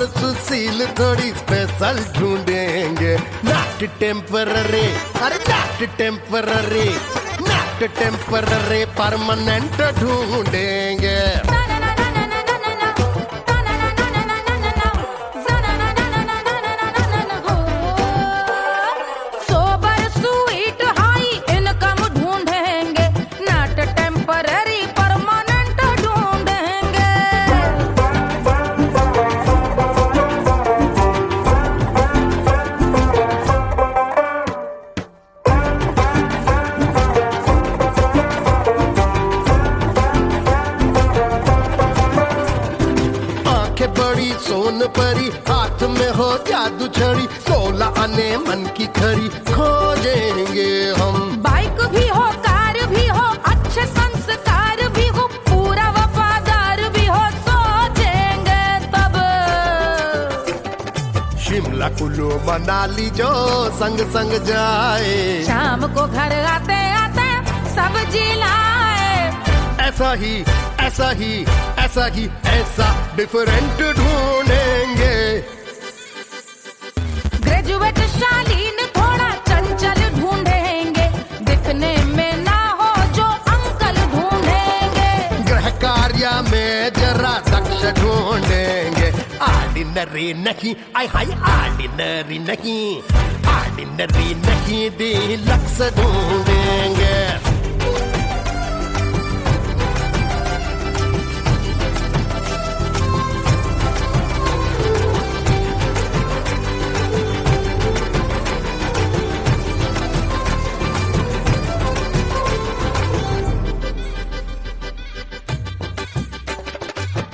पर सुशील थोड़ी स्पेशल ढूंढेंगे। नॉट टेम्पररी, अरे not temporary, not temporary, permanent ढूंढेंगे। सोन परी, हाथ में हो जादू छड़ी, 16 आने मन की खरी खोजेंगे हम। बाइक भी हो, कार भी हो, अच्छे संस्कार भी हो, पूरा वफादार भी हो, सोचेंगे तब। शिमला कुल्लू मनाली जो संग संग जाए, शाम को घर आते आते सब्जी लाए। ऐसा ही ऐसा ही ऐसा ही ऐसा डिफरेंट ढूंढेंगे। ग्रेजुएट शालीन थोड़ा चंचल ढूंढेंगे, दिखने में ना हो जो अंकल ढूंढेंगे। गृह कार्य में जरा दक्ष ढूंढेंगे। ऑर्डिनरी नहीं, आय हाय ऑर्डिनरी नहीं, ऑर्डिनरी नहीं, डीलक्स ढूंढेंगे।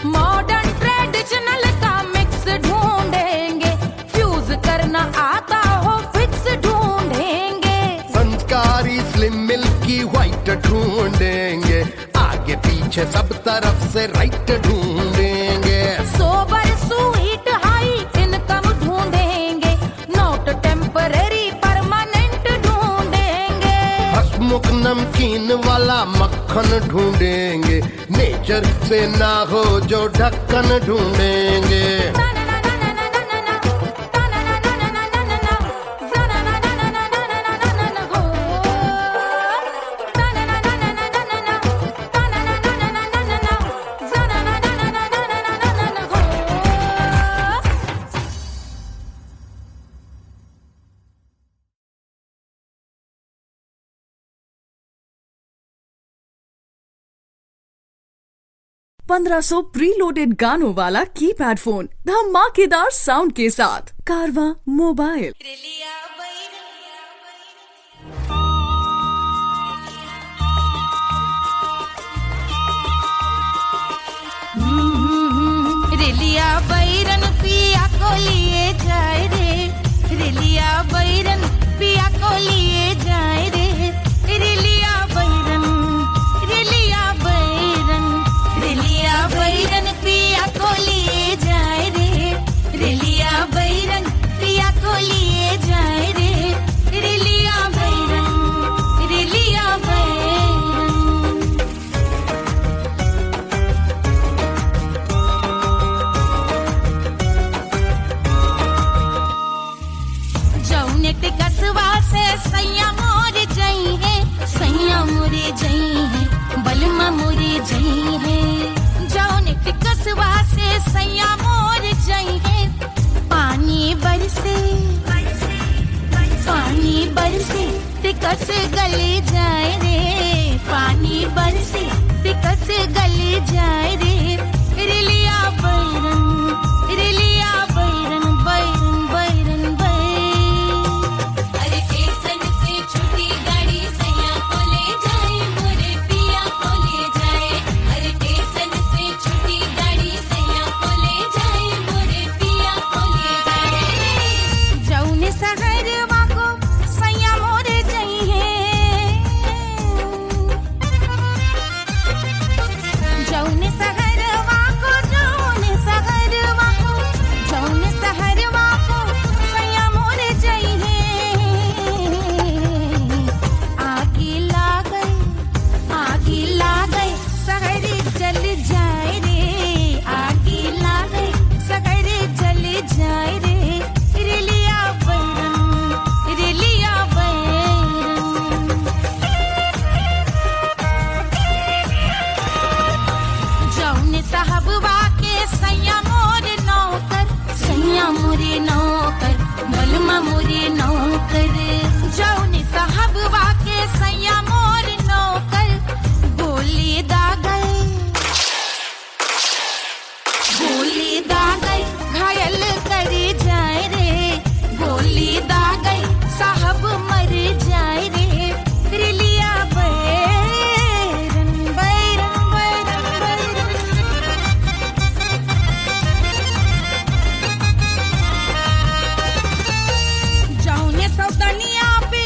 मॉडर्न ट्रेडिशनल का मिक्स ढूंढेंगे, फ्यूज करना आता हो फिक्स ढूंढेंगे। संस्कारी स्लिम मिल्की व्हाइट ढूंढेंगे, आगे पीछे सब तरफ से राइट ढूंढेंगे। सोबर स्वीट हाई इनकम ढूंढेंगे, नॉट टेम्पररी परमानेंट ढूंढेंगे। हसमुख नमकीन वाला मक्खन ढूंढेंगे, नेचर से ना हो जो ढक्कन ढूंढेंगे। ₹1500 प्रीलोडेड गानों वाला कीपैड फोन धमाकेदार साउंड के साथ कारवा मोबाइल। रिलिया बैरन पिया को लिए जाए रे, रिलिया बैरन पिया को लिए जाए रे। रिलिया बैरन, रिलिया बैरन, रिलिया बैरन पिया को लिए जाए रे, रिलिया बैरन पिया को लिए जाए रे। रिलिया बैरन, रिलिया बैरन। जौने टिकसवा से सैया मोर जई है, सैया मोरे जई है, बलमा मोरे जई है। जौने टिकसवा से सैया मोर जई है, पानी बरसे, पानी बरसे टिकस गले जाए रे, पानी बरसे टिकस गले जाए रे। रिलिया बैरन, रिलिया बैरन, बैरन बैरन बैरन। अरे स्टेशन से छुट्टी गाड़ी सैया को ले जाए, मोरे पिया को ले जाए। अरे स्टेशन से छुट्टी गाड़ी सैया को ले जाए, मोरे पिया को ले जाए। जौने शहरवा को सैया मोरे जई है, जौने शहर गोली दागई घायल कर जाए रे, गोली दागई साहब मर जाए रे, रिलिया बैरन बैरन बैरन बैरन। जौने सौतनिया पे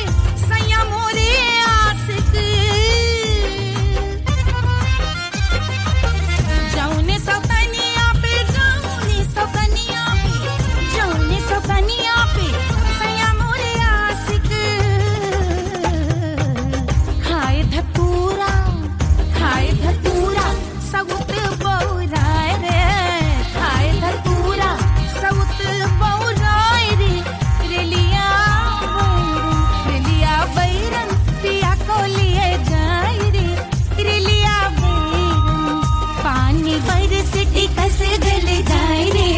सैया मोरे आशिक, जौने सौतनिया पे सैया मोरे आशिक, खाए धतूरा सउत बौराय रे, खाए धतूरा सउत बौराय रे, रेलिया बैरन पिया को लिए जाए रे, रेलिया बैरन पानी बरस टिकस गल जाए रे,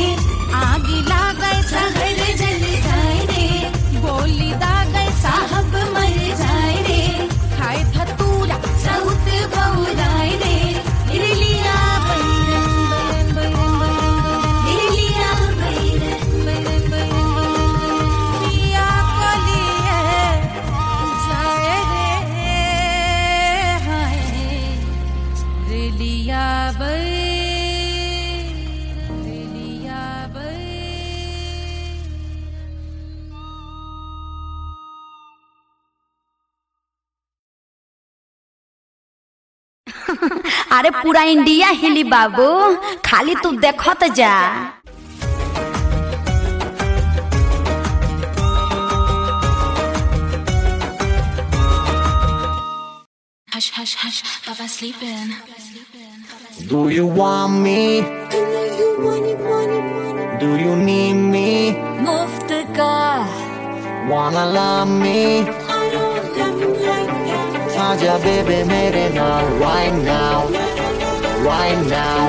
आग लागल सहर जल जाए रे, गोली दागल साहब मर जाए रे, खाए धतूरा सउत बौराय रे, रिलिया बैरन बैरन बैरन रिलिया बैरन बैरन बैरन पिया को लिए जाए रे, हाय रिलिया बैरन रिलिया बैरन। अरे पूरा इंडिया हिली बाबू, खाली तू देखत जा। Hush, hush, hush, Papa sleeping. Do you want me? Do you need me? मुफ्त का Wanna love me? आजा baby मेरे नाल right now, right now,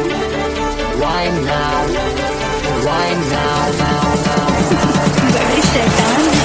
right now, right now, now, now. बड़े शैतान है।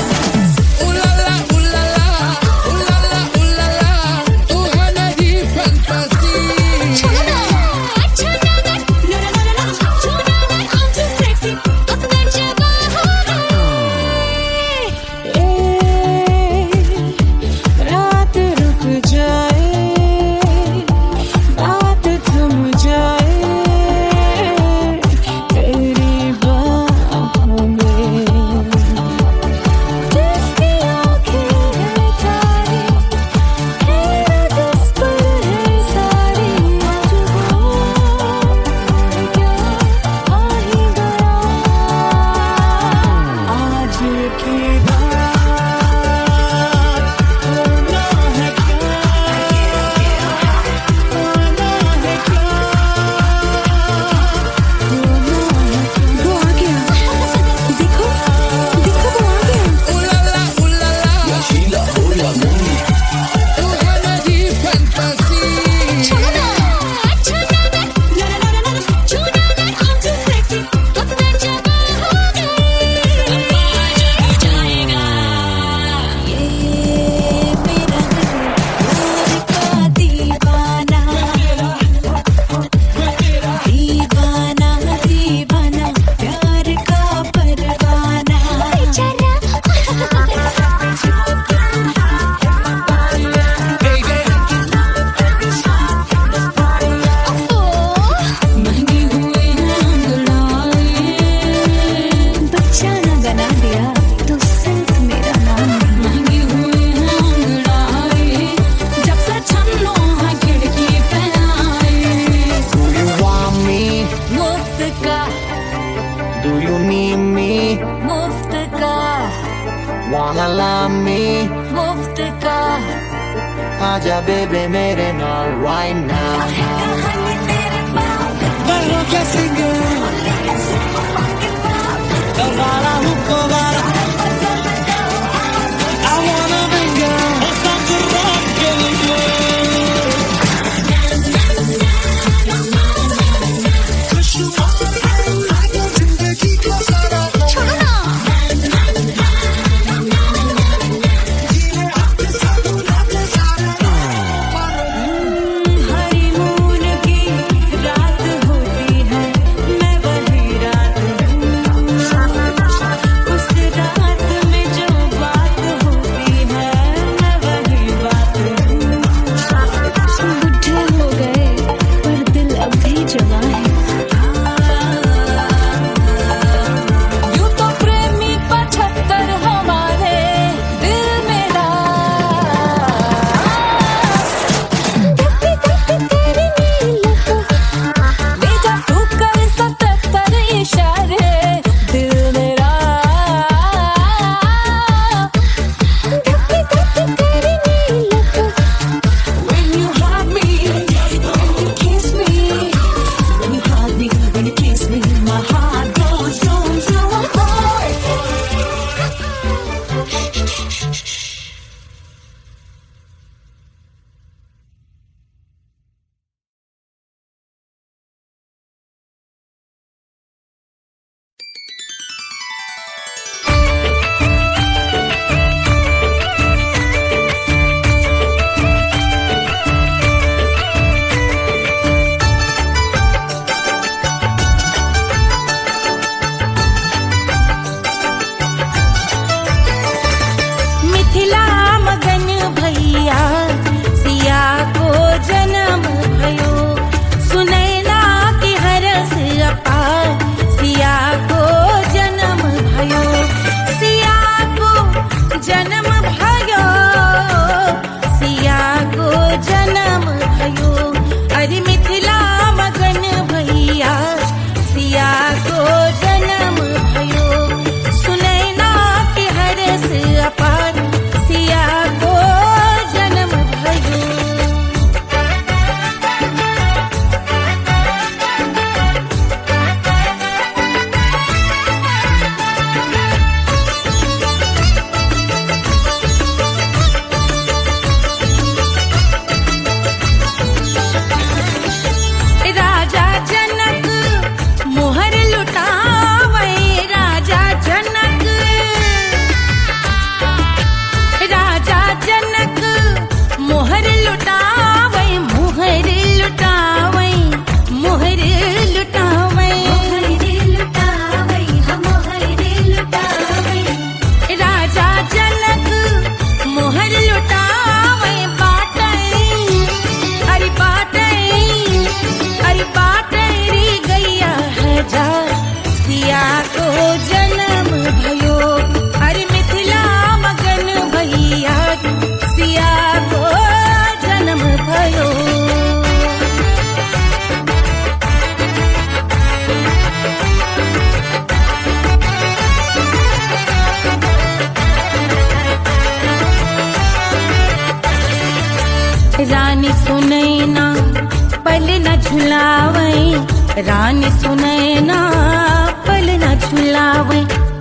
Wanna love me? मुफ्त का आजा बेबे मेरे नाल right now. Barro que sigue. Ahora nunca para. I wanna bring you. It's time to rock honeymoon की रात होती है, झुलावे रानी सुनैना पल न झुलावे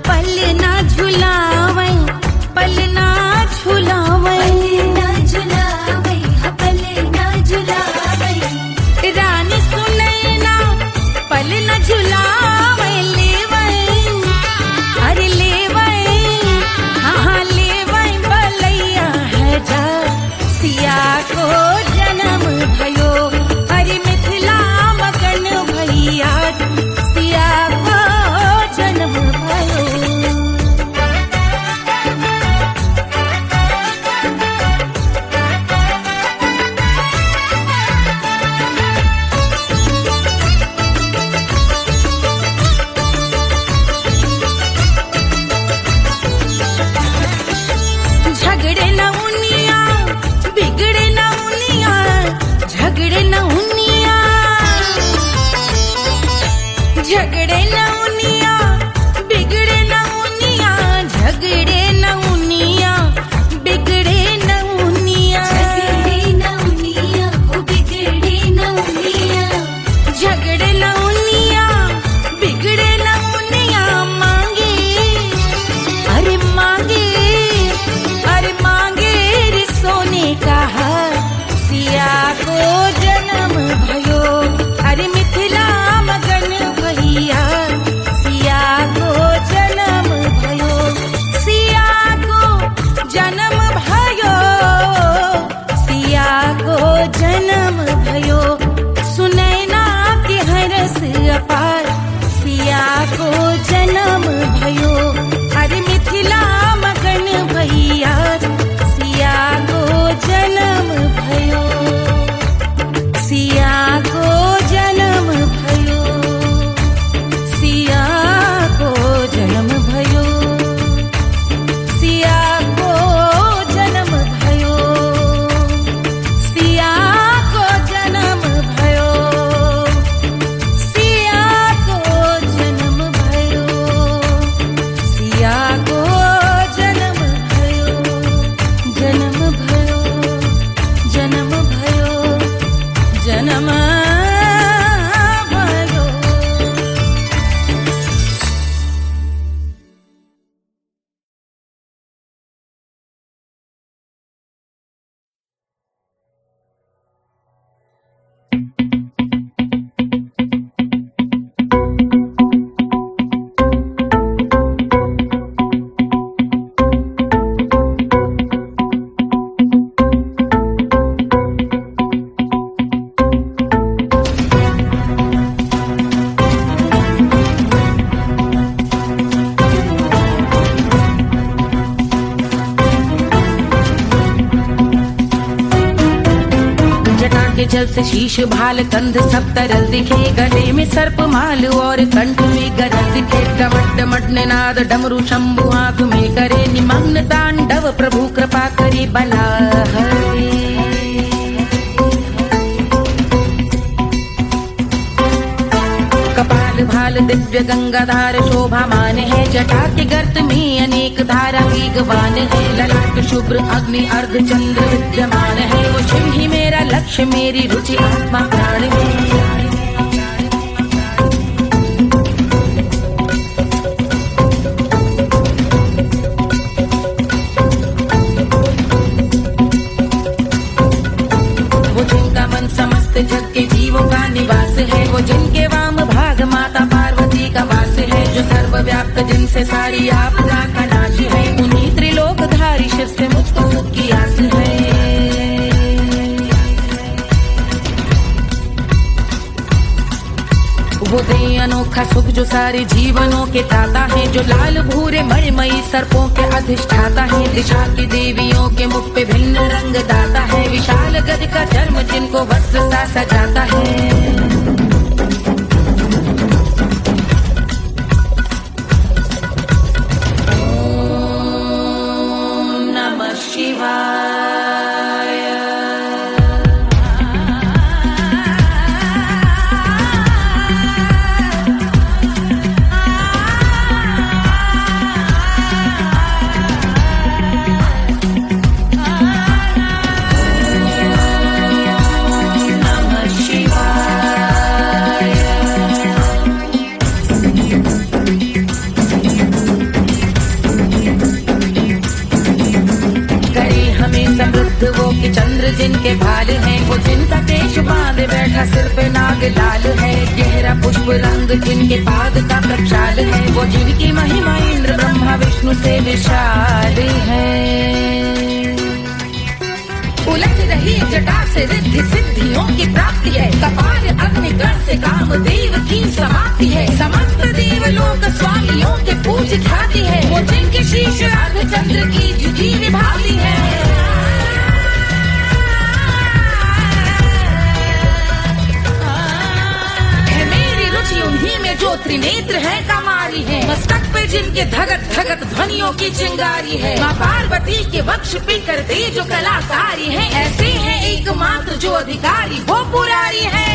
पल न झुलावे पल न झुलावे रानी सुनैना पल न झुलावे लेवे अरे लेवे हाँ लेवे बलैया है जा सिया को जन्म भयो हरि मिथिला मगन भैया सिया को जन्म भयो। झगड़े न उनिया बिगड़े न उनिया झगड़े न उनिया झगड़े न उनिया बिगड़े न उनिया झगड़े न उनिया बिगड़े न उनिया झगड़े न उनिया बिगड़े न उनिया मांगे अरे मांगे अरे मांगे रे सोने का हार सिया को जन्म भयो अरे मिथिला मगन भैया सिया को जन्म भयो सिया को जन्म भयो सिया को जन्म भयो सुनैना के हरस अपार सिया को जन्म भयो अरे मिथिला मगन भैया सिया को जन्म भयो सिया को जन्म भयो सिया को जन्म भयो सिया को जन्म भयो सिया को जन्म भयो सिया को जन्म भयो सिया को जन्म भयो जन्म भयो जन्म भयो जन्म भयो। जटा के जल से शीश भाल कंध सब तरल दिखे गले में सर्प माल और कंठ में गरज दिखे डमट डमट निनाद डमरू शंभु आंख में करे निमग्न तांडव प्रभु कृपा करे बला हरे कपाल भाल दिव्य गंगाधार शोभामान है जटा के गर्त में अनेक धारा वेगवान है ललाट शुभ्र अग्नि अर्ध चंद्र विद्यमान है वो शिव ही मेरा लक्ष्य मेरी रुचि आत्मा प्राण है। वो जिनका मन समस्त जग के जीवों का निवास है वो जिनके वाम भाग माता पार्वती का वास है जो सर्वव्याप्त जिनसे सारी आपदा का नाश है उन्हीं त्रिलोकधारी शिव से मुझको सुख की आस है। वो दे अनोखा सुख जो सारे जीवनों के दाता है जो लाल भूरे मणिमयी सर्पों के अधिष्ठाता है दिशा की देवियों के मुख पे भिन्न रंग दाता है विशाल गज का जन्म जिनको वस्त्र सा सजाता है। जिनके भाल हैं, वो जिनका केश बांधे बैठा सिर पे नाग लाल है। गहरा पुष्प रंग जिनके पाद का प्रक्षाल है, वो जिनकी महिमा इंद्र ब्रह्मा विष्णु से विशाल है। उलझ रही जटा से रिद्धि सिद्धियों की प्राप्ति है, कपाल अग्निगण से कामदेव की समाप्ति है। समस्त देवलोक स्वामियों के पूज ख्याति है, वो जिनके शीश अर्धचंद्र की द्युति विभाती है। उन्हीं में जो त्रिनेत्र है कमारी है, मस्तक पे जिनके धगत धगत ध्वनियों की चिंगारी है। माँ पार्वती के वक्ष पे करते जो कलाकारी है, ऐसे है एकमात्र जो अधिकारी वो पुरारी है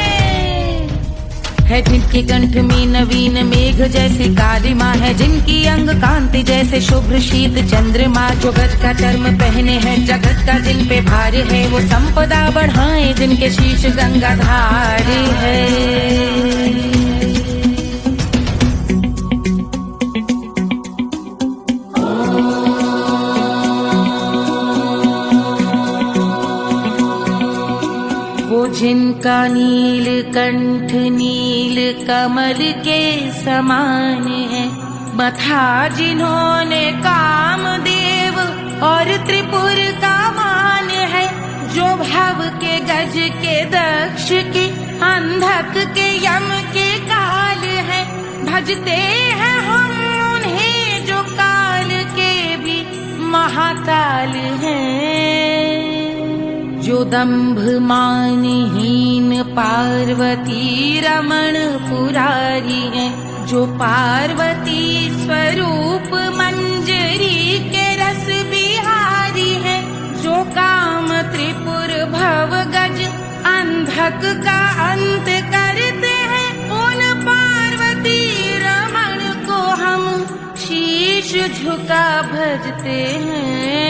जिनके कंठ में नवीन मेघ जैसे काली माँ है, जिनकी अंग कांति जैसे शुभ्र शीत चंद्रमा। जो गज का चर्म पहने हैं जगत का जिन पे भार है, वो संपदा बढ़ाए जिनके शीश गंगाधार है। जिनका नील कंठ नील कमल के समान है, मथा जिन्होंने कामदेव और त्रिपुर का मान है। जो भव के गज के दक्ष के अंधक के यम के काल है, भजते हैं हम उन्हें जो काल के भी महाकाल हैं। जो दंभ मानहीन पार्वती रमण पुरारी है, जो पार्वती स्वरूप मंजरी के रस बिहारी है। जो काम त्रिपुर भव गज अंधक का अंत करते हैं, उन पार्वती रमण को हम शीश झुका भजते हैं।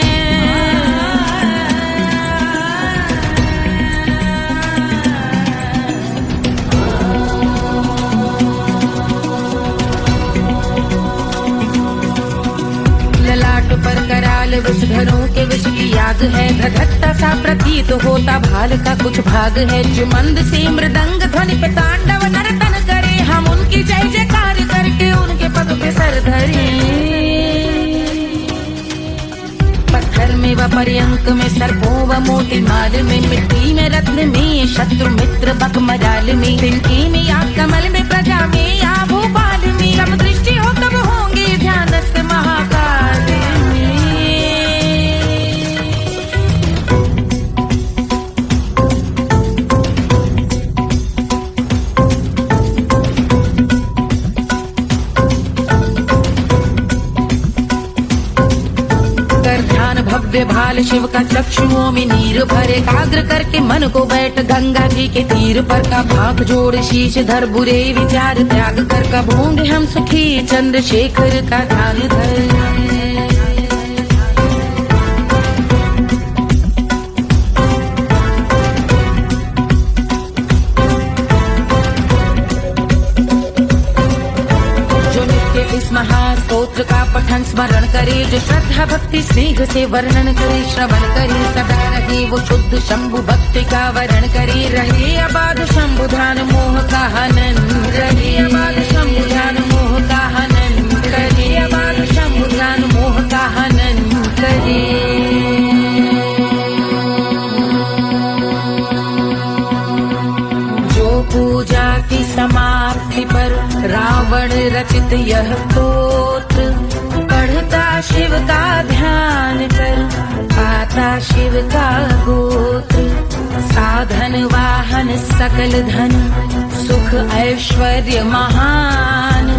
पर कराल विषधरों के विष की याद है, धधकता सा प्रतीत होता भाल का कुछ भाग है। जो मंद से मृदंग ध्वनि पे तांडव नर्तन करे, हम उनकी जय जयकार करके उनके पद पे सर धरे। पत्थर में व पर्यंक में सर्पों व मोती माल में, मिट्टी में रत्न में शत्रु मित्र बक मजाल में, तिनके में या कमल में प्रजा में या भोपाल में। जब दृष्टि हो तब होंगे ध्यानस्थ महाकाल। भव्य भाल शिव का चक्षुओं में नीर भरे, एकाग्र करके मन को बैठ गंगा जी के तीर पर। का भाग जोड़ शीश धर बुरे विचार त्याग कर, कब होंगे हम सुखी चंद्रशेखर का ध्यान धर। इस महास्तोत्र का पठन स्मरण करे, जो श्रद्धा भक्ति स्नेह से वर्णन करे, श्रवण करे सदा रहे वो शुद्ध शंभु भक्ति का वर्ण करे। रहे अबाध शंभु ध्यान मोह का हनन, रहे अबाध शंभु ध्यान मोह का हनन करे, अबाध शंभु ध्यान मोह का हनन करे। पूजा की समाप्ति पर रावण रचित यह स्तोत्र, पढ़ता शिव का ध्यान कर पाता शिव का गोत्र। साधन वाहन सकल धन सुख ऐश्वर्य महान,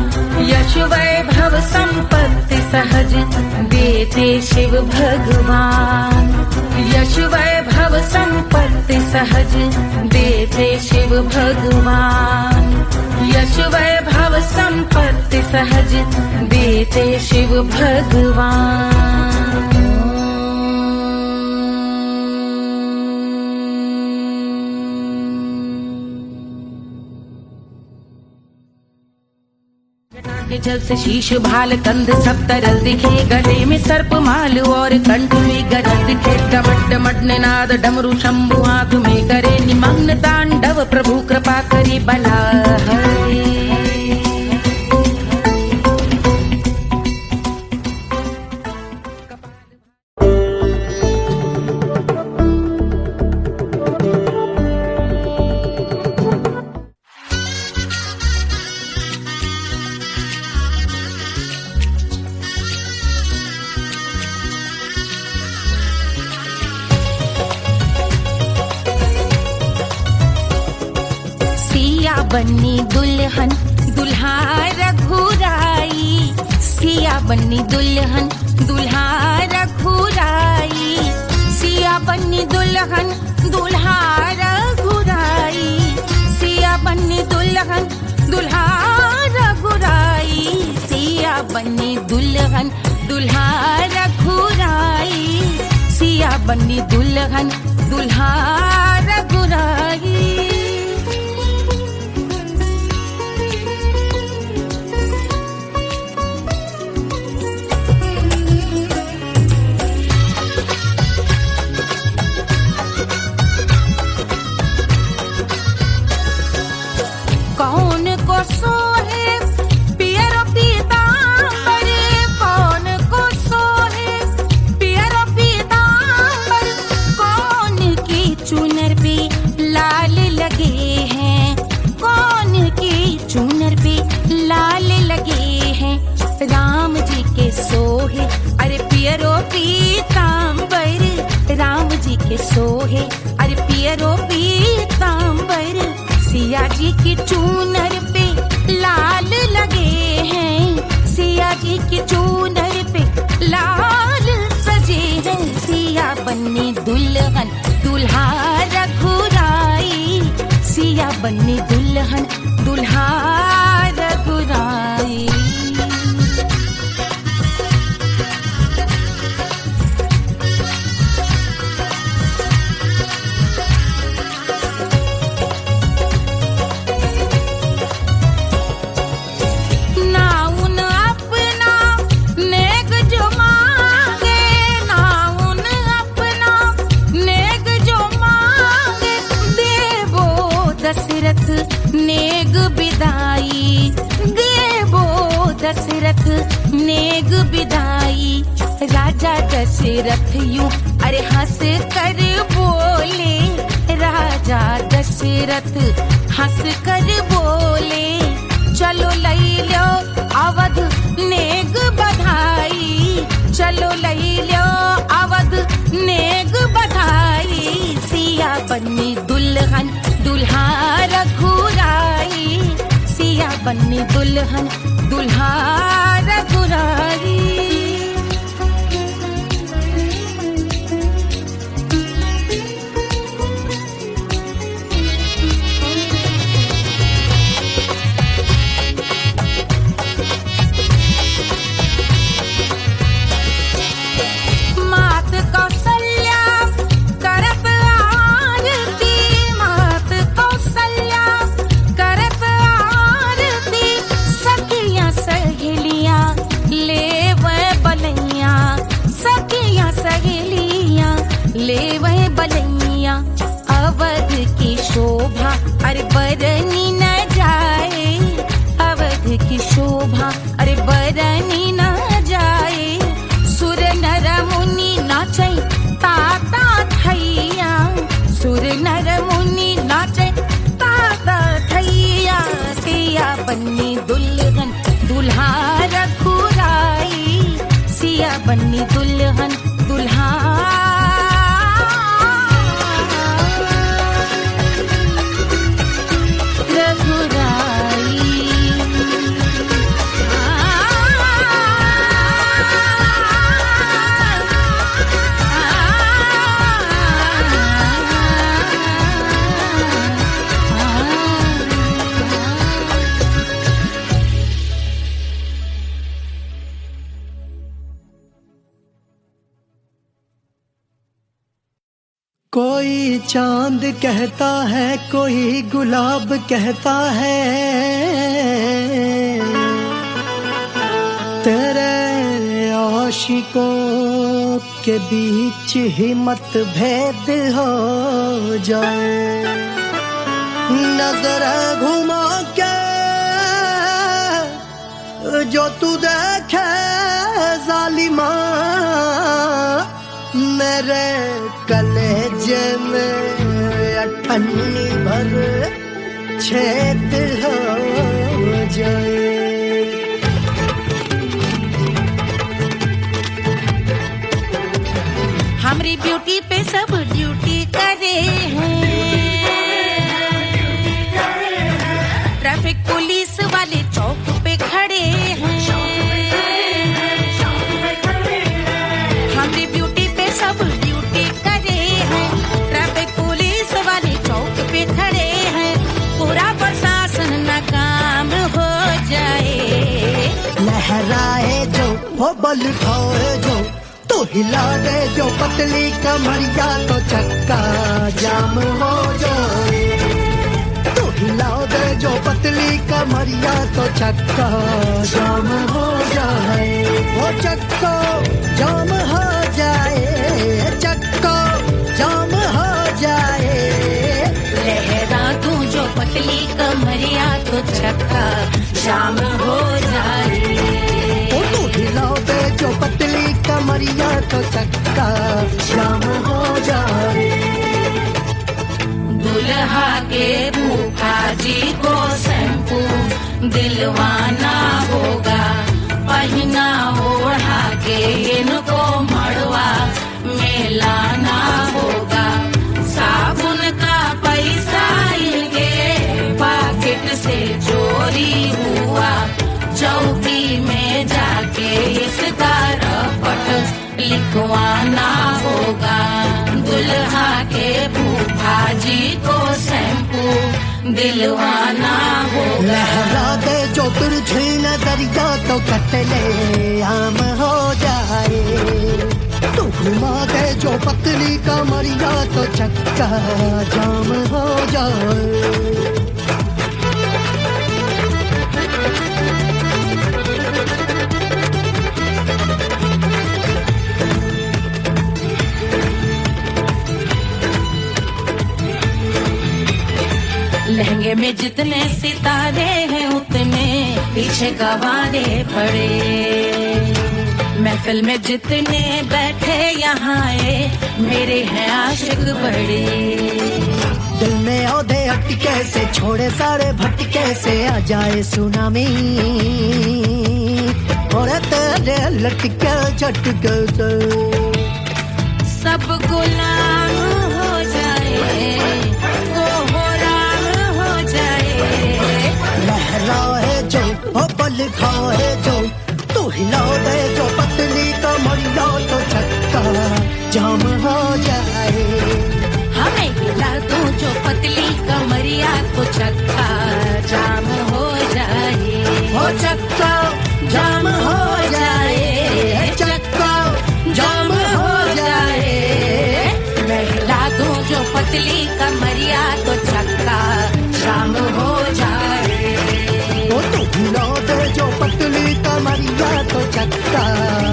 यश वैभव संपत्ति सहज देते शिव भगवान। यश वैभव संपत्ति सहज देते शिव भगवान। यश वैभव संपत्ति सहज देते शिव भगवान। जल से शीश भाल कंध सब तरल दिखे, गले में सर्प माल और कंठ में गरज दिखे। डमट डमट निनाद डमरू शंभु हाथ में करे, निमग्न तांडव प्रभु कृपा करे बला है। बन्नी दुल्हन दुल्हा रघुराई, सिया बन्नी दुल्हन दुल्हा रघुराई, सिया बन्नी दुल्हन दुल्हा रघुराई, सिया बन्नी दुल्हन दुल्हा रघुराई, सिया बन्नी दुल्हन दुल्हा रघुराई, सिया बन्नी दुल्हन दुल्हा रघुराई। कौन को सोहे पियरो पीतांबर, कौन को सोहे पियरो पीतांबर, कौन की चुनर पे लाल लगे हैं, कौन की चुनर पे लाल लगे हैं। राम जी के सोहे अरे पियरो पीतांबर, राम जी के सोहे अरे पियरो पीतांबर, सिया जी की चूनर पे लाल लगे हैं, सिया जी की चूनर पे लाल सजे हैं। सिया बन्नी दुल्हन दुल्हा रघुराई, सिया बन्नी दुल्हन दुल्हा रघुराई। नेग बिदाई देवो दशरथ नेग बिदाई, राजा दशरथ यूं अरे हंस कर बोले, राजा दशरथ हंस कर बोले, चलो लई लो अवध नेग बधाई, चलो लई लो अवध नेग बधाई। सिया बन्नी दुल्हन दुल्हा रघुराई, सिया बन्नी दुल्हन दुल्हा रघुराई। मात कौशल्या करत आरती, मात कौशल्या करत आरती, सखियां सहेलियां लेवे बलैया, सखियां सहेलियां लेवे बलैया। अवध की शोभा अरे बरनी न जाए, अवध की शोभा अरे बरनी न जाए। सुर नर मुनि नाचे ताता थैया, सुर नर मुनि नाचे ताता थैया। सिया बन्नी दुल्हन दुल्हा रघुराई, सिया बन्नी दुल्हन दुल्हा रघुराई। कोई चांद कहता है, कोई गुलाब कहता है, तेरे आशिकों के बीच ही मतभेद हो जाए, नजर घुमा के जो तू देखे जालिमा, मेरे कलेजे में अठन्नी भर छेद हो जाए। हमारी ब्यूटी पे सब ड्यूटी करे हैं, ट्रैफिक पुलिस वाले चौक पे खड़े हैं। हमारी ब्यूटी पे सब ड्यूटी करे हैं, ट्रैफिक पुलिस वाले चौक पे खड़े हैं। पूरा प्रशासन नाकाम हो जाए, लहराए जो वो बल खाए जो, तो हिला दे जो पतली कमरिया, तो चक्का जाम हो जाए। तो हिला दे जो पतली कमरिया, तो चक्का जाम हो जाए। वो चक्का जाम हो जाए, चक्का जाम हो जाए। लहरा तू जो पतली कमरिया, तो चक्का जाम हो जाए। वो तो हिला दे जो पतली कमरिया, तो चक्का जाम हो जाए। दुल्हा के फूफा जी को शैम्पू दिलवाना होगा, पहना ओढ़ा के इनको मड़वा में लाना होगा। साबुन का पैसा इनके पॉकेट से चोरी हुआ, चौकी में जाके इसका रपट लिखवाना होगा। दुल्हा के फूफा जी को शैम्पू दिलवाना होगा। लहरा दे जो तिरछी नजरिया, तो कतले आम हो जाए। तू घुमा दे जो पतली कमरिया, तो चक्का जाम हो जाए। लहंगे में जितने सितारे हैं, उतने पीछे गवारे पड़े। महफिल में जितने बैठे यहाँ आए, मेरे हैं आशिक बड़े। दिल में औधे अटके से, छोड़े सारे भटके से, आ जाए सुनामी। और तेरे लटके झटके से सब गुलाम हो जाए, लहराए जो वो बल खाए जो, तू हिला दे जो पतली कमरिया, तो चक्का जाम हो जाए। हमें हिला तू जो पतली कमरिया, तो चक्का जाम हो जाए। वो चक्का जाम हो जाए, चक्का जाम हो जाए। मैं हिला दूं जो पतली कमरिया, तो चक्का जाम हो जाए। वो तो हिला दे जो पतली कमरिया, तो चक्का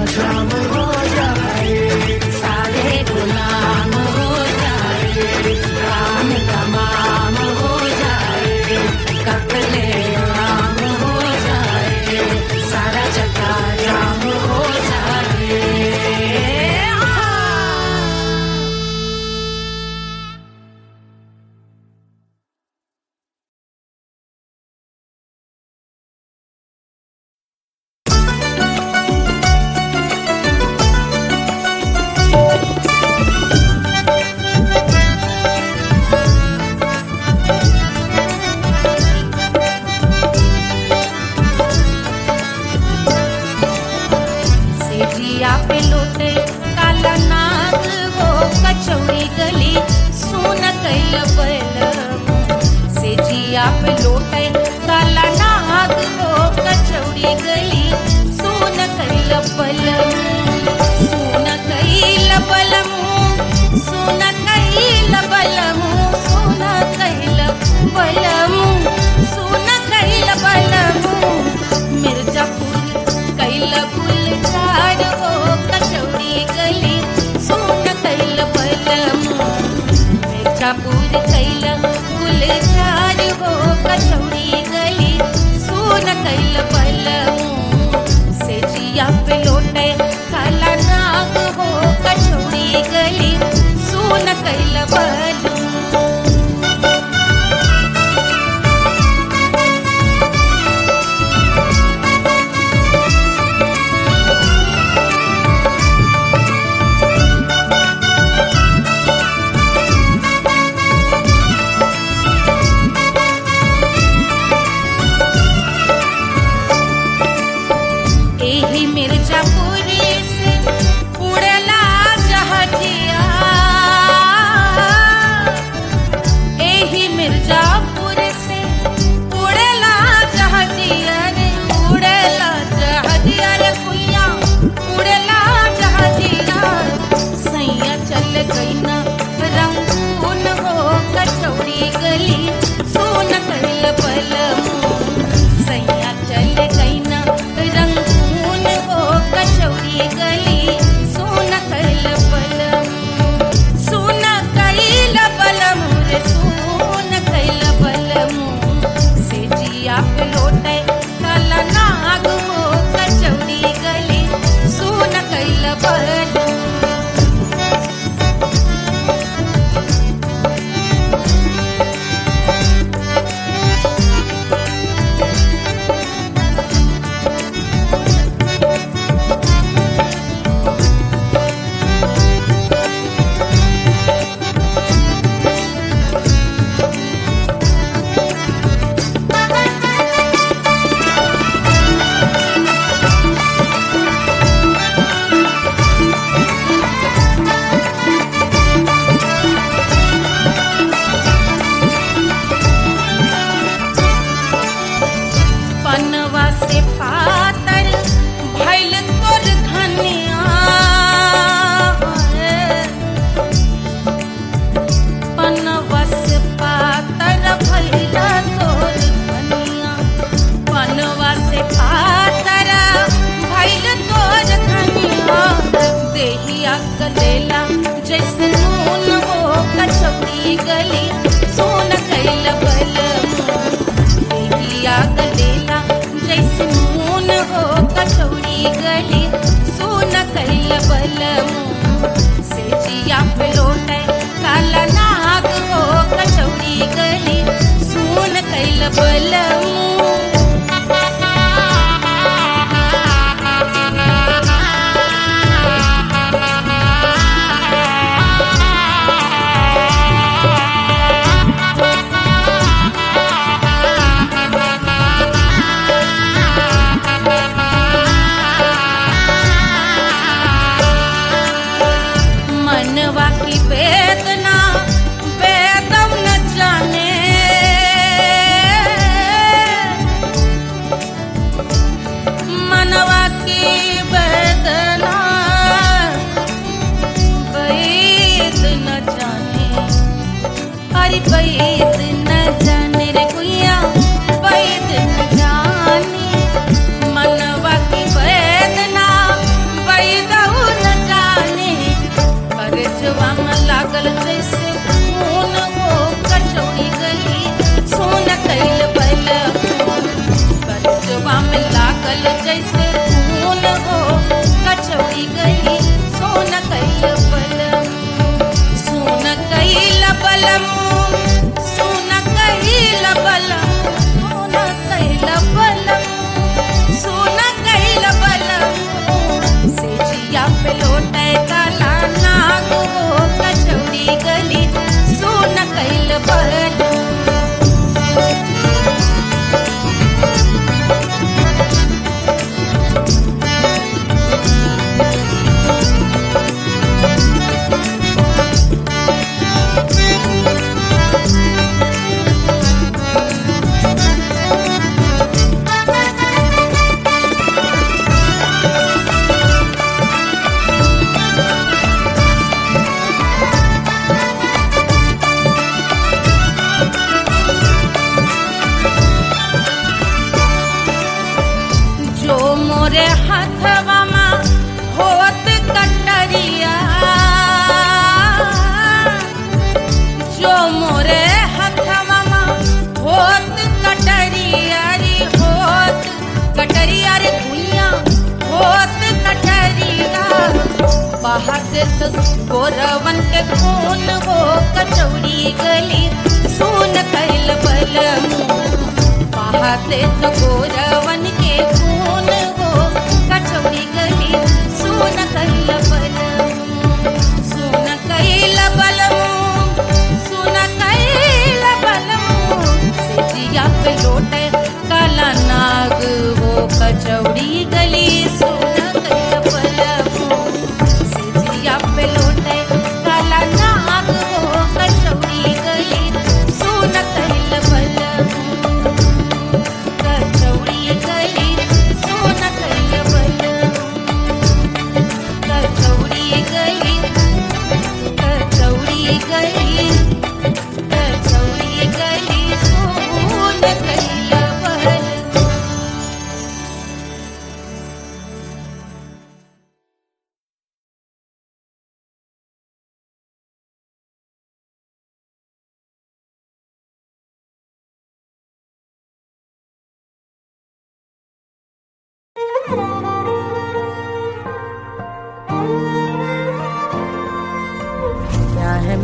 जाम हो जाए। सारे गुलाम हो जाए, काम तमाम हो जाए। कपले आम हो जाए, सारा चक्का जाम हो जाए। पे लौटे काला नाग, वो कचौड़ी गली सोन कैल बलम। से जिया पे लौटे काला नाग, वो कचौड़ी गली सोन कैल बलम। सोन कैल बलम, सोन कैल बलम, सोन कैल बलम, सोन कैल बलम। मिर्जापुर कैल मिर्जापुरी से उड़ेला जहाजिया, एही मिर्जापुर से उड़ेला जहाजिया रे, उड़ेला जहाजिया रे कुइया, उड़ेला जहाजिया। सैया चल गई ना रंगून हो कचौड़ी गली, सोन कैल बलमू। सैया चल गई ना रंगून हो कचौड़ी गली, सोन कैल बलमू। सोन कैल बलमू रे, सोन कैल बलमू। से जिया पे लोटे काला नाग हो कचौड़ी गली, सोन कैल बलमू। पनवा से पातर भइल तोर धनिया, पनवा से पातर भइल तोर धनिया, पनवा से पातर भइल तोर धनिया। देहिया गलेला जैसे नून हो कचौड़ी गली, सोन कैल बलमू। देहिया गलेला जैसे नून हो कचौड़ी गली, सोन कैल बलमू। से जिया पे लोटे काला नाग हो कचौड़ी गली, सोन कैल बलमू। मनवा की वेदना वेदम न जाने, मनवा की वेदना वेद न जाने। अरे वेद न जाने रे कुइया, वेद न जाने। मनवा की वेदना वेद न जाने। करजवा में लागल जैसे खून हो कचौड़ी गली, सोन कैल बलमू। करजवा में लागल जैसे खून हो कचौड़ी गली, सोन कैल बलमू। सोन कैल बलमू, सोन कैल बलमू, सोन कैल बलमू, सोन कैल बलमू। से जिया पे लोटे काला नाग हो कचौड़ी गली, सोन कैल बलमू। जो मोरे हथवा में होत कटरिया, जो मोरे हथवा में होत कटरिया रे, होत कटरिया रे कुइया, होत कटरिया। बहाते तो गोरवन के खून हो कचौड़ी गली, सोन कैल बलमू। बहाते तो गोरवन के खून हो कचौड़ी गली, सोन कैल बलमू। सोन कैल बलमू, सोन कैल बलमू। से जिया पे लोटे काला नाग हो कचौड़ी गली, सोन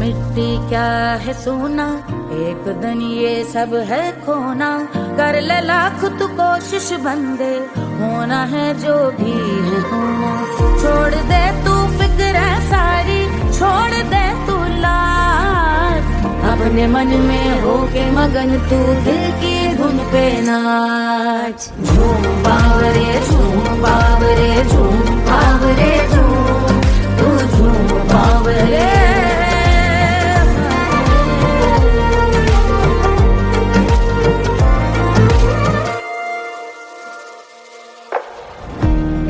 मिट्टी क्या है सोना, एक दिन ये सब है खोना। कर ले लाख तू कोशिश बंदे, होना है जो भी है होना। छोड़ दे तू फिक्र सारी, छोड़ दे तू लाज, अपने मन में होके मगन तू दिल की धुन पे नाच। झूम बावरे झूम बावरे झूम बावरे झूम, तू झूम बावरे।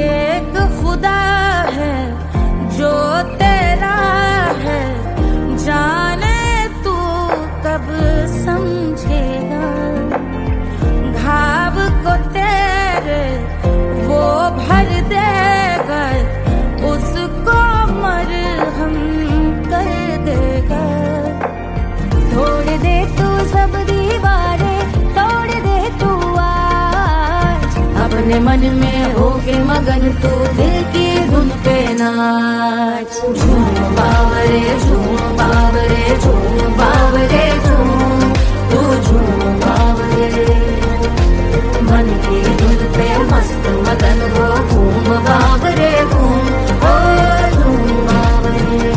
एक खुदा है जो तेरा है, जाने तू कब समझेगा। घाव को तेरे वो भर देगा, उसको मरहम कर देगा। तोड़ दे तू सब दीवारें, तोड़ दे तू आज, अपने मन में होके मगन तू दिल की धुन पे नाच। झूम बावरे झूम बावरे झूम बावरे झूम, तू झूम बावरे। मन की धुन पे मस्त मगन हो, घूम बावरे घूम, ओ झूम बावरे।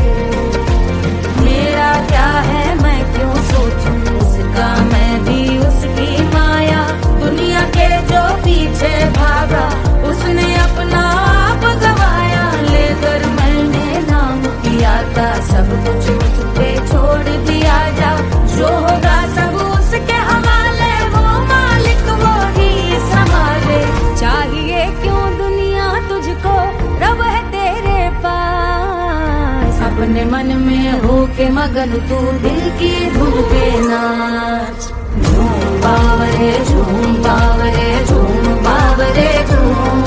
मेरा क्या है मैं क्यों सोचूं, उसका मैं भी उसकी माया। दुनिया के जो पीछे भागा, उसने अपना आप गवाया। लेकर मैंने नाम किया था, सब कुछ उस पे छोड़ दिया जा। जो होगा सब उसके हवाले, वो मालिक वो ही संभाले। चाहिए क्यों दुनिया तुझको, रब है तेरे पास। अपने मन में होके मगन तू दिल की धुन पे नाच। झूम बावरे झूम बावरे झूम बावरे झूम,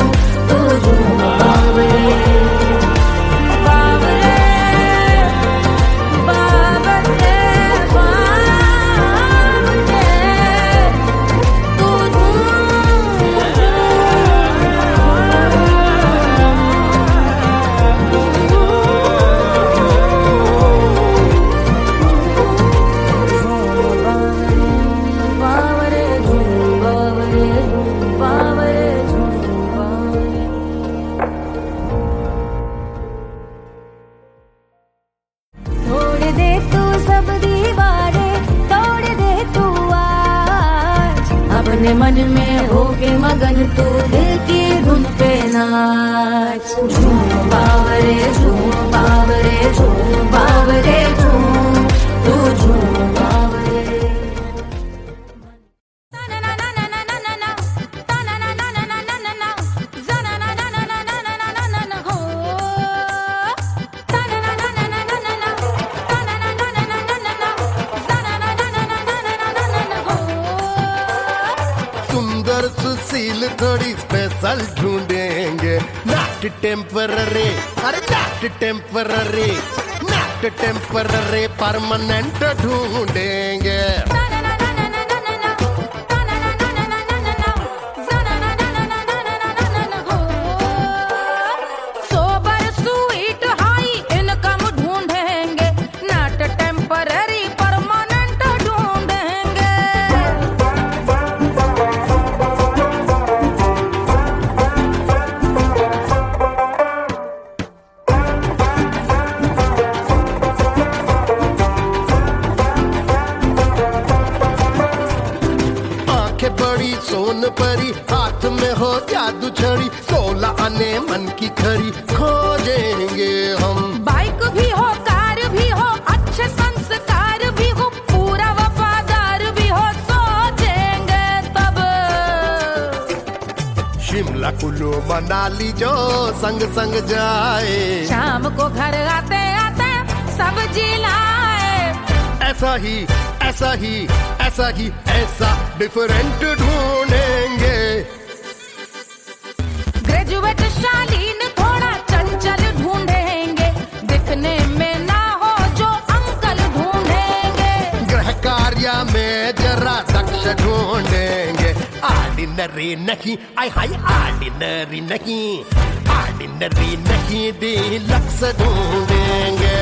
तू झूम बावरे। बावरे बावरे बावरे, तू बावरे झूम बावरे झूम बावरे झूम बावरे। तोड़ दे तू सब दीवारें, तोड़ दे तू आज, अपने मन में होके मगन तू दिल की धुन पे नाच। झूम बावरे झूम बावरे झूम बावरे झूम, तू झूम बावरे। सुंदर सुशील थोड़ी स्पेशल ढूंढेंगे, नॉट टेम्पररी, अरे not temporary, not temporary, permanent ढूंढेंगे। सोबर स्वीट हाई इनकम ढूंढेंगे, नॉट टेम्पररी परमानेंट ढूंढेंगे। आंखें बड़ी सोन परी, हाथ में हो जादू छड़ी, 16 आने मन की खरी खोजेंगे हम। बाइक भी हो कार भी हो, अच्छे संस्कार भी हो, पूरा वफादार भी हो, सोचेंगे तब। शिमला कुल्लू मनाली जो संग संग जाए, शाम को घर आते आते सब्जी लाए। ऐसा ही ऐसा ही ऐसा ही ऐसा डिफरेंट ढूंढेंगे। ग्रेजुएट शालीन थोड़ा चंचल ढूंढेंगे, दिखने में ना हो जो अंकल ढूंढेंगे। ग्रह कार्य में जरा दक्ष ढूंढेंगे, ऑर्डिनरी नहीं, आय हाय ऑर्डिनरी नहीं, ऑर्डिनरी नहीं, डीलक्स ढूंढेंगे।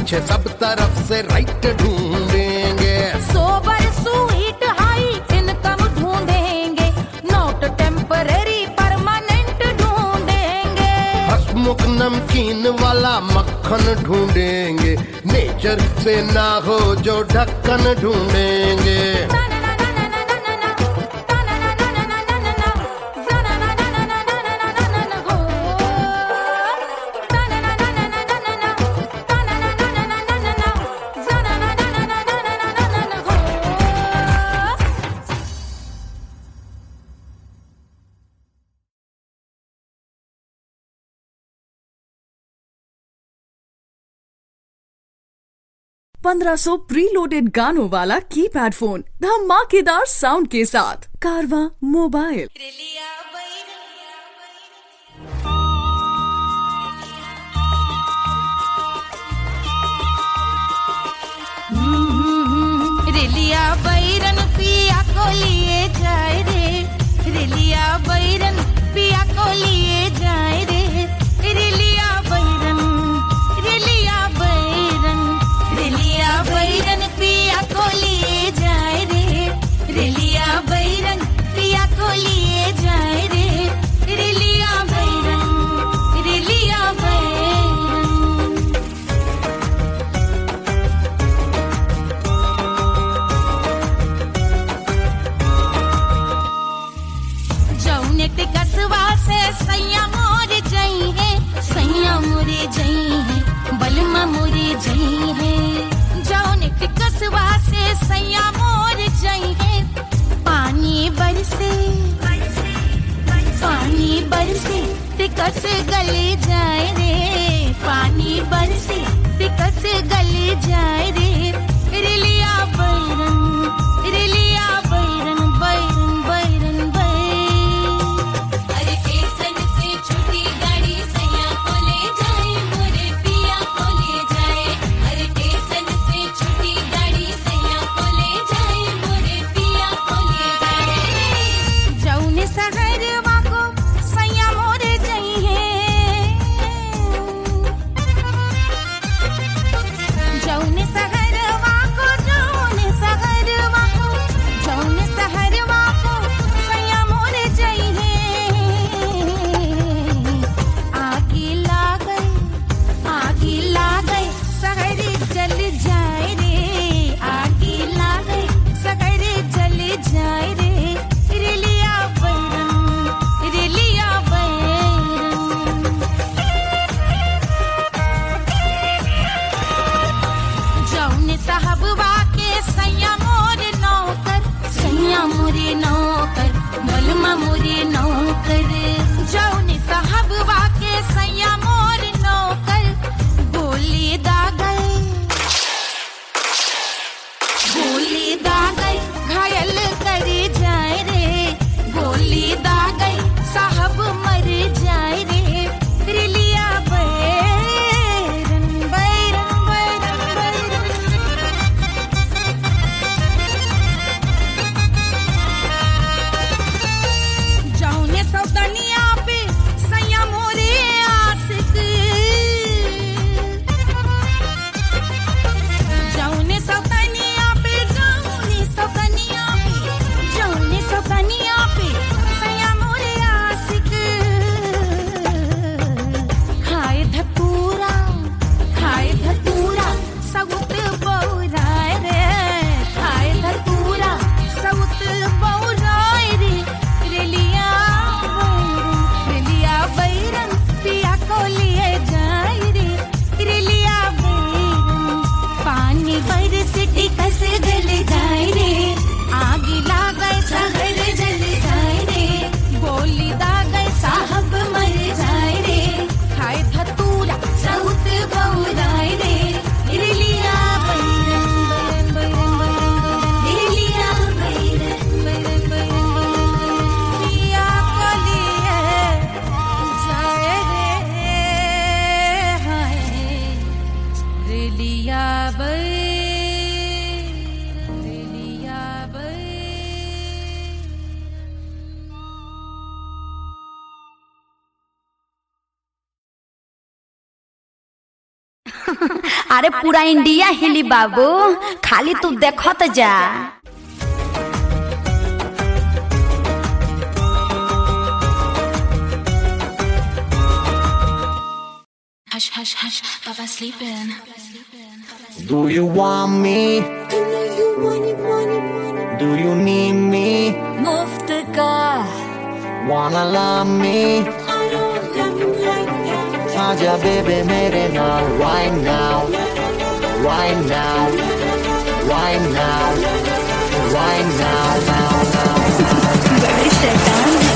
पीछे सब तरफ से राइट ढूंढेंगे। सोबर स्वीट हाई इनकम ढूंढेंगे, नोट टेम्पररी परमानेंट ढूंढेंगे। हंसमुख नमकीन वाला मक्खन ढूंढेंगे, नेचर से ना हो जो ढक्कन ढूंढेंगे। ₹1500 प्रीलोडेड गानों वाला कीपैड फोन धमाकेदार साउंड के साथ कारवा मोबाइल। रेलिया बैरन पिया को लिए जाए रे, रेलिया बैरन पिया को लिए जाए रे, रेलिया बैरन, रेलिया बैरन, रेलिया बैरन पिया को लिए जाए रे, रेलिया बैरन पिया को लिए जाए रे, रेलिया बैरन, रेलिया बैरन। जौने टिकसवा से सैया मोर जई है, सैया मोरे जई है, बलमा मोरे जई है। जौने टिकसवा से सैया मोर जई है, पानी बरसे, पानी बरसे टिकस गले जाए रे, पानी बरसे टिकस गले जाए रे, रेलिया बैरन, रेलिया बैरन, बैरन बैरन बैरन। अरे स्टेशन से छुट्टी गाड़ी सैया को ले जाए, मोरे पिया को ले जाए। अरे स्टेशन से छुट्टी गाड़ी सैया को ले जाए, मोरे पिया को ले जाए। जौने सहरवा को सैया मोरे जई है, जौने सहरवा को, जौने सहरवा को, जौने सहरवा को सैया मोरे जई है। आगे लागल, आगे लागल सहरी जल जाए रे, आगे लागल सहरी जल जाए रे, रेलिया बैरन, रेलिया बैरन। जौने साहबवा के सैया मोरे नौकर, सैया मोरे नौकर, बलमा मोरे नौकर। जौने साहबवा के सैया मोरे नौकर, गोली दागल, गोली दागल घायल करे जाए रे, गोली दागल साहब मर जाए रे, रेलिया बैरन, बैरन बैरन बैरन। जौने सौतनिया पे सैया मोरे आशिक, जौने सौतनिया पे, जौने सौतनिया पे, जौने सौतनिया पे सैया मोरे अरे पूरा इंडिया हिली बाबू, खाली तू देखत जा। Hush, hush, hush, Baba sleeping. Do you want me? Do you need me? मुफ्त का Wanna love me? आजा baby मेरे नाल right now, right now, right now, right now, now, now. बड़े शैतान है।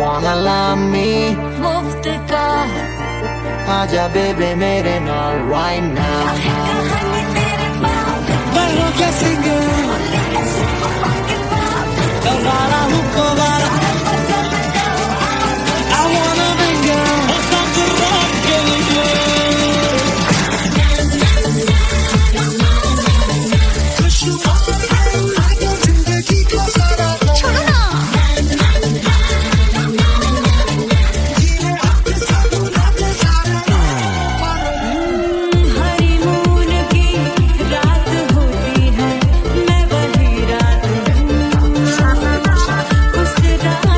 Wanna love me? मुफ्त का आजा baby मेरे नाल right now. उस रात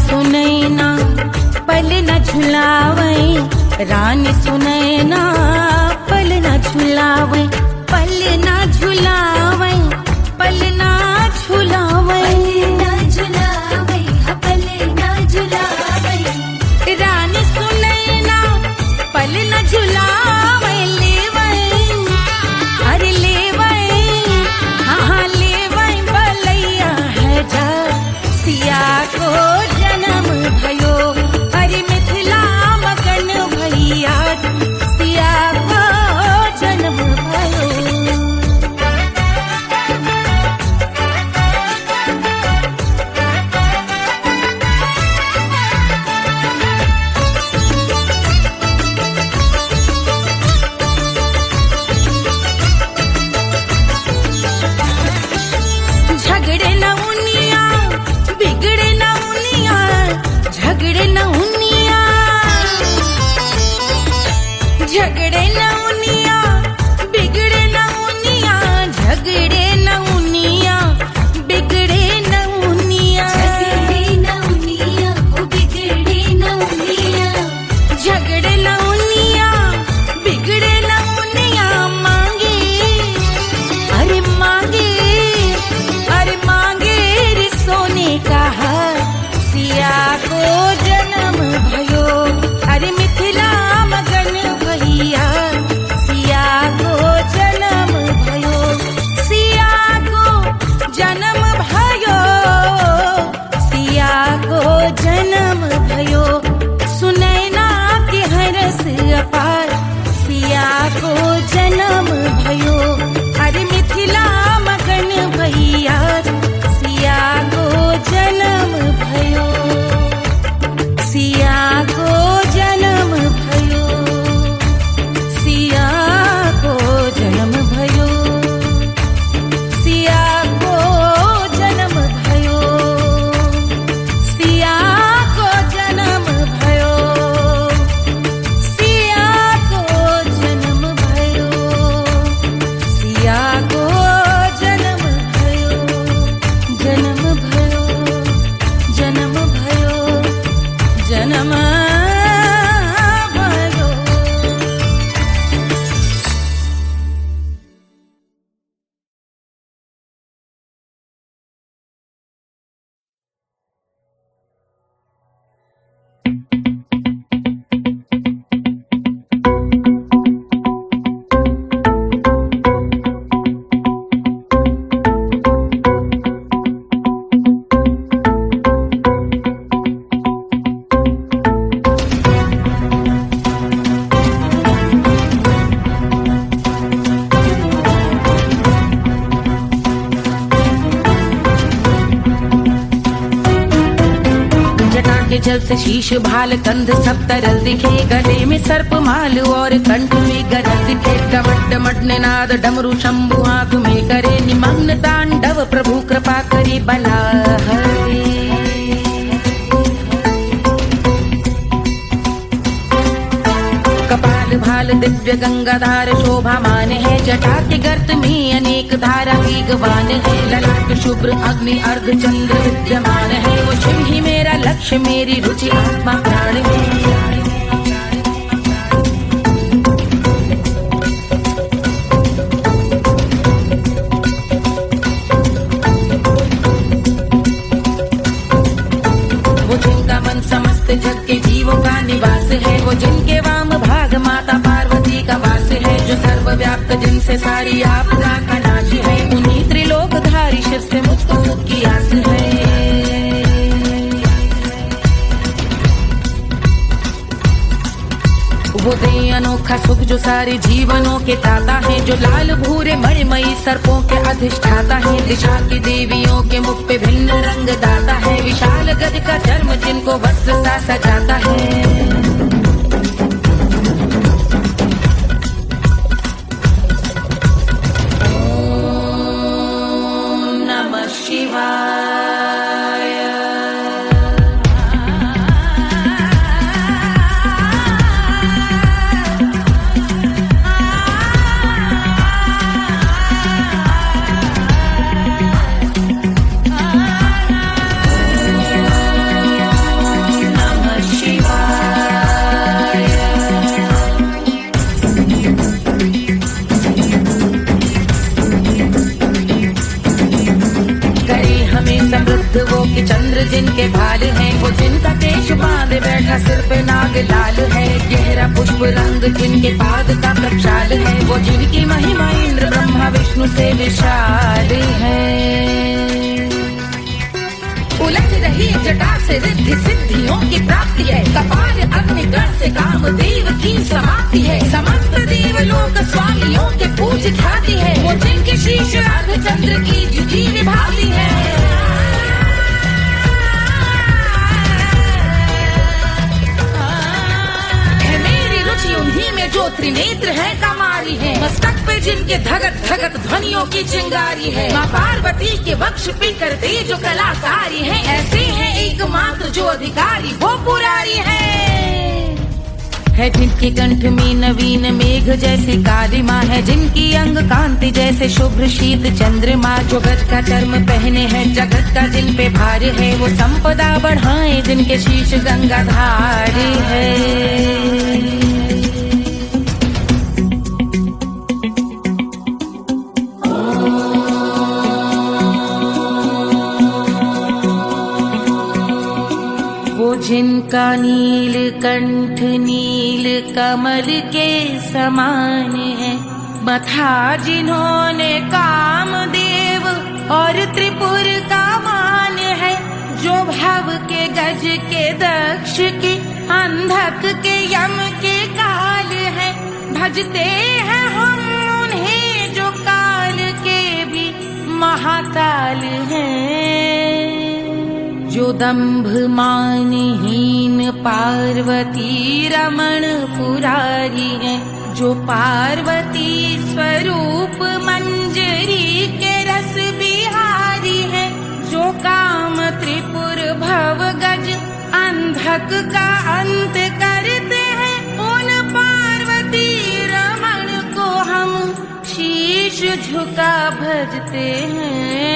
सुनैना पल न झुलावे, रानी सुनैना पल न झुलावे, पल न झुलावे, पल न झुलावे, पल न झुलावे, रानी सुनैना पल न झुलावे, लेवै अरे लेवै, हाँ लेवै बलैया है जा सिया को जन्म भयो, अरे मिथिला मगन भैया सिया को जन्म भयो। झगड़े न उनिया बिगड़े न उनिया, झगड़े न उनिया, झगड़े न उनिया बिगड़े न उनिया, झगड़े न उनिया बिगड़े न उनिया, झगड़े न उनिया, बिगड़े न उनिया, झगड़े न उनिया बिगड़े न उनिया, मांगे अरे मांगे, अरे मांगे रे सोने का हार सिया को जन्म भयो, अरे मिथिला मगन भैया सिया को जन्म भयो, सिया को जन्म भयो, सिया को जन्म भयो, सुनैना के हरस अपार सिया को जन्म भयो, अरे मिथिला मगन भैया सिया को जन्म भयो, सिया को जन्म भयो, सिया को जन्म भयो, सिया को जन्म भयो, सिया को जन्म भयो, सिया को जन्म भयो, सिया को जन्म भयो, जन्म भयो, जन्म भयो, जन्म भयो। जटा के जल से शीश भाल कंध सब तरल दिखे, गले में सर्प माल और कंठ में गरज दिखे, डमट डमट निनाद डमरू शंभु आंख में करे निमग्न तांडव, प्रभु कृपा करे बला हरे। कपाल भाल दिव्य गंगाधार शोभामान है, जटा के गर्त में अनेक धारा वेगवान है, ललाट शुभ्र अग्नि अर्ध चंद्र विद्यमान है, वो शिव ही मेरा लक्ष्य मेरी रुचि आत्मा प्राण है। वो जिनका मन समस्त जग के जीवों का निवास है, वो जिनके वाम भाग माता पार्वती का वास है, जो सर्वव्याप्त जिनसे सारी आपदा का नाश है, उन्हीं त्रिलोकधारी शिव से मुझको सुख की आस है। वो दे अनोखा सुख जो सारे जीवनों के दाता है, जो लाल भूरे मणिमयी सर्पों के अधिष्ठाता है, दिशा की देवियों के मुख पे भिन्न रंग दाता है, विशाल गज का चर्म जिनको वस्त्र सा सजाता है। ओम नमः शिवाय। के चंद्र जिनके भाल हैं, वो जिनका केश बांधे बैठा सिर पे नाग लाल है। गहरा पुष्प रंग जिनके पाद का प्रक्षाल है, वो जिनकी महिमा इंद्र ब्रह्मा विष्णु से विशाल है। उलझ रही जटा से रिद्धि सिद्धियों की प्राप्ति है, कपाल अग्निगण से कामदेव की समाप्ति है। समस्त देवलोक स्वामियों के पूज ख्याति है, वो जिनके शीश अर्धचंद्र की जुजी विभाती है। मेरी रुचि उन्हीं में जो त्रिनेत्र है कमारी है, मस्तक पे जिनके धगत धगत ध्वनियों की चिंगारी है। माँ पार्वती के वक्ष पे करते जो कलाकारी है, ऐसे हैं एकमात्र जो अधिकारी वो पुरारी है। जिनके कंठ में नवीन मेघ जैसे कालिमा है, जिनकी अंग कांति जैसे शुभ्र शीत चंद्रमा। जो गज का चर्म पहने हैं जगत का जिन पे भार है, वो संपदा बढ़ाए जिनके शीश गंगाधार है। जिनका नील कंठ नील कमल के समान है, मथा जिन्होंने कामदेव और त्रिपुर का मान है। जो भव के गज के दक्ष के अंधक के यम के काल है, भजते हैं हम उन्हें जो काल के भी महाकाल हैं। जो दंभ मानहीन पार्वती रमण पुरारी है, जो पार्वती स्वरूप मंजरी के रस बिहारी है। जो काम त्रिपुर भव गज अंधक का अंत करते हैं, उन पार्वती रमण को हम शीश झुका भजते हैं।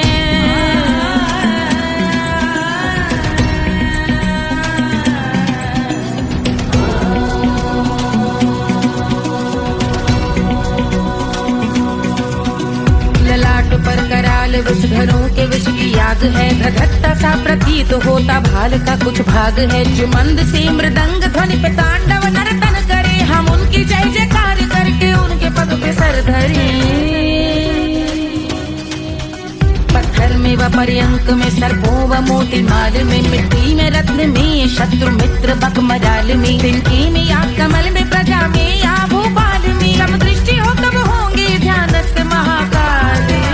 पर कराल विषधरों के विष की याद है, धधकता सा प्रतीत होता भाल का कुछ भाग है। जो मंद से मृदंग ध्वनि पे तांडव नर्तन करे, हम उनकी जय जयकार करके उनके पद पे सर धरे। पत्थर में व पर्यंक में सर्पों व मोती माल में, मिट्टी में रत्न में शत्रु मित्र बक मजाल में, तिनके में या कमल में प्रजा में या भोपाल में। जब दृष्टि हो तब होंगे ध्यानस्थ महाकाल में।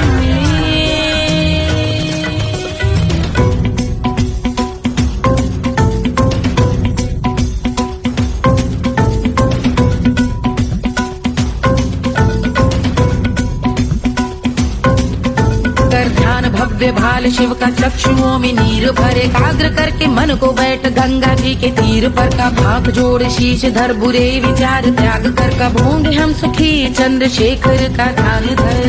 भव्य भाल शिव का चक्षुओं में नीर भरे, एकाग्र करके मन को बैठ गंगा जी के तीर पर। का भाग जोड़ शीश धर बुरे विचार त्याग कर, कब होंगे हम सुखी चंद्रशेखर का ध्यान धर।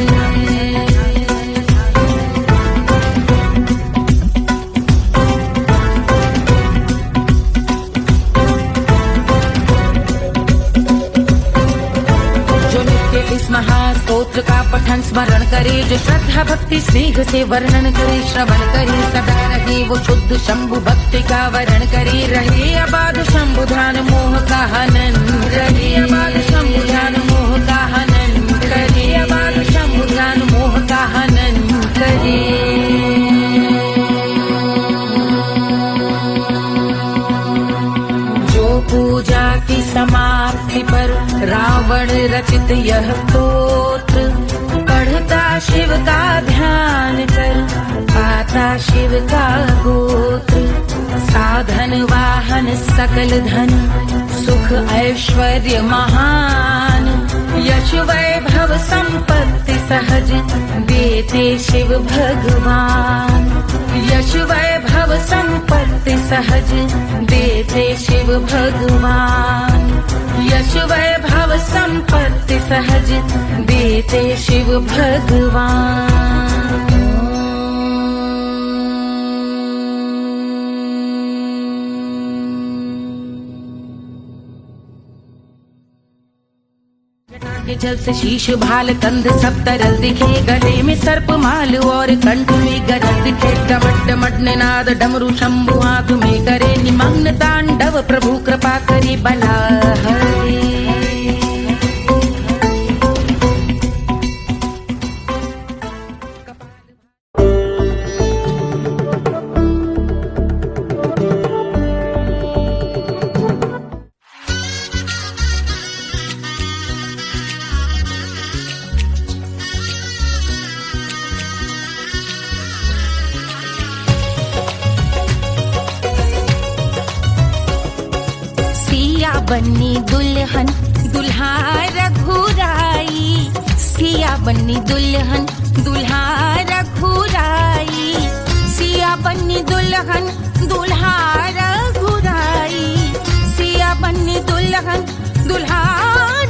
महास्तोत्र का पठन स्मरण करे, जो श्रद्धा भक्ति स्नेह से वर्णन करे। श्रवण करे सदा रहे वो शुद्ध शंभु भक्ति का वरण करे। रहे अबाध शंभु ध्यान मोह का हनन, रहे अबाध शंभु ध्यान मोह का हनन करे। अबाध शंभु ध्यान मोह का हनन करे। पूजा की समाप्ति पर रावण रचित यह स्तोत्र, पढ़ता शिव का ध्यान कर पाता शिव का गोत्र। साधन वाहन सकल धन सुख ऐश्वर्य महान, यश वैभव संपत्ति सहज देते शिव भगवान। यश वैभव संपत्ति सहज देते शिव भगवान। यश वैभव संपत्ति सहज देते शिव भगवान। के जल से शीश भाल कंध सब तरल दिखे, गले में सर्प माल और कंठ में गरल दिन थे डमड डमड निनाद डमरू शंभु हाथ में करे निमग्न तांडव प्रभु कृपा करे बला हरे। बन्नी दुल्हन दुल्हा रघुराई, सिया बन्नी दुल्हन दुल्हा रघुराई, सिया बन्नी दुल्हन दुल्हा रघुराई, सिया बन्नी दुल्हन दुल्हा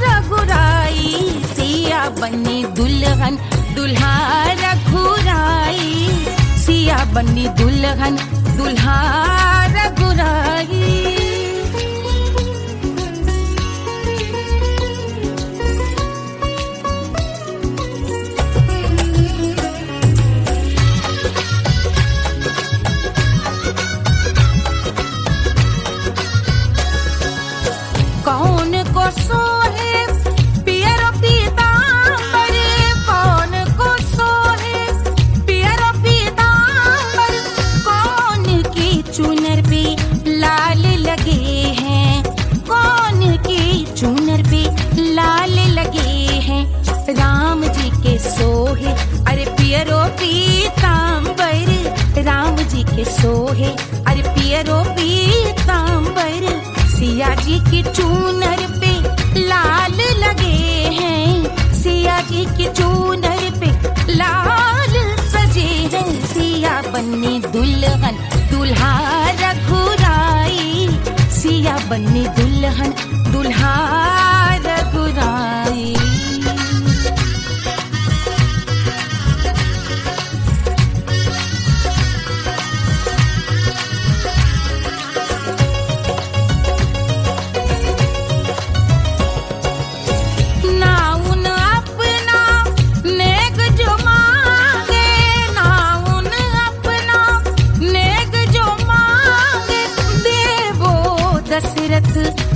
रघुराई, सिया बन्नी दुल्हन दुल्हा रघुराई, सिया बन्नी दुल्हन दुल्हा रघुराई। कौन को सोहे पियरो पीतांबर, कौन को सोहे पियरो पीतांबर, कौन की चुनर पे लाल लगे हैं, कौन की चुनर पे लाल लगे हैं, राम जी के सोहे अरे पियरो पीतांबर, राम जी के सोहे अरे पियरो पीतांबर, सिया जी की चूनर पे लाल लगे हैं, सिया जी की चूनर पे लाल सजे हैं, सिया बन्नी दुल्हन दुल्हा रघुराई, सिया बन्नी दुल्हन दुल्हा रघुराई।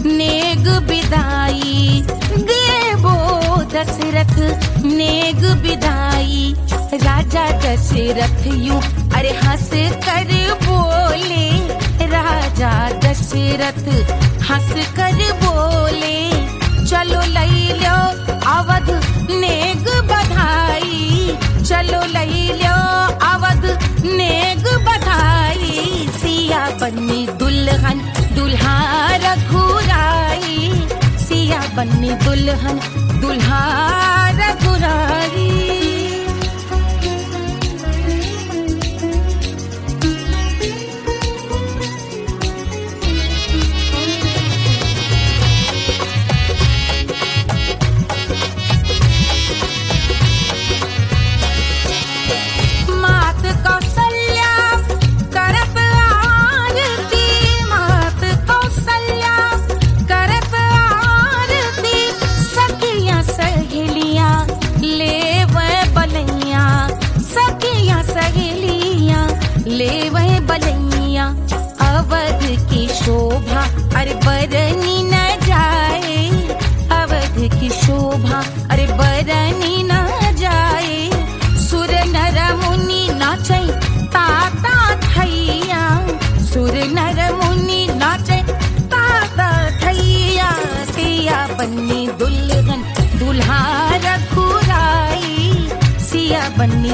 नेग बिदाई देवो दशरथ नेग बिदाई, राजा दशरथ यूं अरे हंस कर बोले, राजा दशरथ हंस कर बोले, चलो लई लो अवध नेग बधाई, चलो लई लो अवध नेग बधाई, सिया बन्नी दुल्हन दुल्हा रघुराई, सिया बन्नी दुल्हन दुल्हा रघुराई। मात कौशल्या करत आरती, मात कौशल्या करत आरती, सखियां सहेलियां लेवे बलैया, सखियां सहेलियां लेवे बलैया, अवध की शोभा अरे बरनी न जाए, अवध की शोभा अरे बरनी न जाए, सुर नर मुनि नाचे ताता थैया, सुर नर मुनि नाचे ताता थैया, सिया बन्नी दुल्हन दुल्हा रघुराई, सिया बन्नी